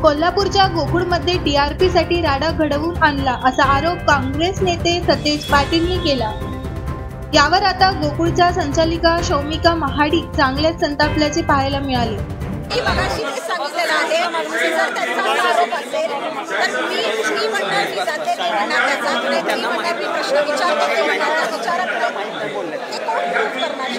कोल्हापूरच्या गोकुळमध्ये टीआरपीसाठी राडा घडवून आणला असा आरोप काँग्रेस नेते सतेज पाटीलनी केला। यावर आता गोकुळच्या संचालिका शौमिका महाडिक चांगलेच संतापल्याचे पाहायला मिळाले। मगाशी मी सांगितलेलं आहे की जर त्यांचा आरोप असेल तर मी म्हणणार की जाते मी म्हणणार त्याचा नाही ती म्हणणार मी प्रश्न विचारते ते म्हणणार त्या विचारत नाही हे कोण प्रूव्ह करणार?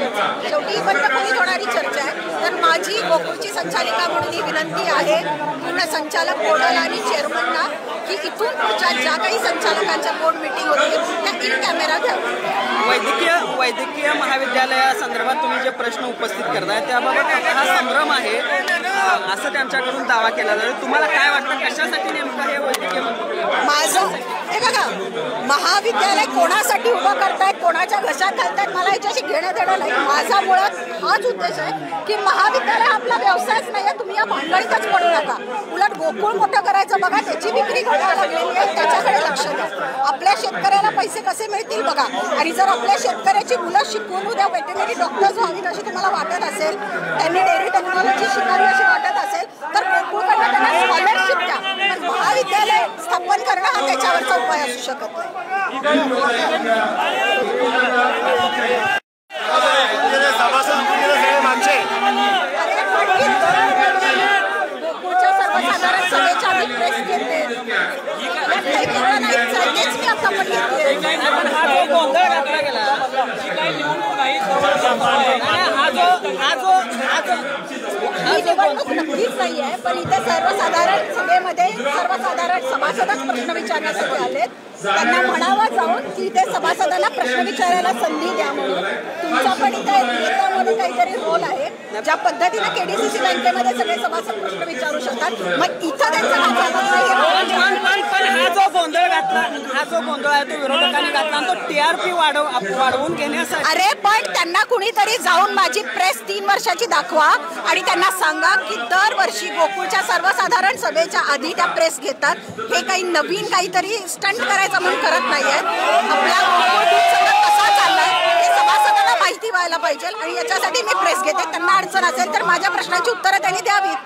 शेवटी बंद खोलीत होणारी चर्चा आहे। तर माझी गोकुळची संचालिका म्हणून ही विनंती आहे पूर्ण संचालक बोर्डाला आणि चेअरमनना की इथून पुढच्या ज्या काही संचालकांच्या बोर्ड मीटिंग होतील त्या इन कॅमेरा घ्याव्या। वैद्यकीय महाविद्यालयासंदर्भात तुम्ही जे प्रश्न उपस्थित करताय त्याबाबत हा संभ्रम आहे असं त्यांच्याकडून दावा केला जातो। तुम्हाला काय वाटतं कशासाठी नेमकं हे वैद्यकीय माझं हे बघा महाविद्यालय कोणासाठी उभं करतायत कोणाच्या घशात घालतायत मला याच्याशी घेणं देणं नाही। माझा मुळात हाच उद्देश आहे की महाविद्यालय आपला व्यवसायच नाही आहे, तुम्ही या भांडणीतच पडू नका। उलट गोकुळ मोठं करायचं बघा, त्याची विक्री घडायला लागलेली आहे त्याच्याकडे लक्ष द्या। आपल्या शेतकऱ्याला पैसे कसे मिळतील बघा, आणि जर आपल्या शेतकऱ्याची मुलं शिकून उद्या वेटरनरी डॉक्टर्स व्हावीत अशी तुम्हाला वाटत असेल, त्यांनी डेअरी टेक्नॉलॉजी शिकावी अशी वाटत असेल तर गोकुळकडनं त्यांना स्कॉलरशिप द्या, पण महाविद्यालय स्थापन करणं हा त्याच्यावरचा उपाय असू शकत नाही। गोकुळच्या सर्वसाधारण सभेच्या आधी प्रेस घेते निवडणूक नक्कीच नाही आहे, पण इथे सर्वसाधारण सभेमध्ये सर्वसाधारण सभासदच प्रश्न विचारण्यासाठी आलेत। त्यांना म्हणावं जाऊन की इथे सभासदांना प्रश्न विचारायला संधी द्या म्हणून। तुमचा पण इथे नेता म्हणून काहीतरी रोल आहे, ज्या पद्धतीने केडीसीसी बँकेमध्ये सगळे सभासद प्रश्न विचारू शकतात, मग इथं त्यांचा हा जो गोंधळ आहे तो विरोधकांनी घातला तो टीआरपी वाढवून घेण्यासाठी। अरे पण त्यांना कुणीतरी जाऊन माझी प्रेस 3 वर्षाची दाखवा आणि त्यांना सांगा की दरवर्षी गोकुळच्या सर्वसाधारण सभेच्या आधी त्या प्रेस घेतात। हे काही नवीन काहीतरी स्टंट करायचं म्हणून करत नाहीये। आपला कसा चाललाय हे सभासदांना माहिती व्हायला पाहिजे आणि याच्यासाठी मी प्रेस घेते। त्यांना अडचण असेल तर माझ्या प्रश्नांची उत्तरं त्यांनी द्यावीत।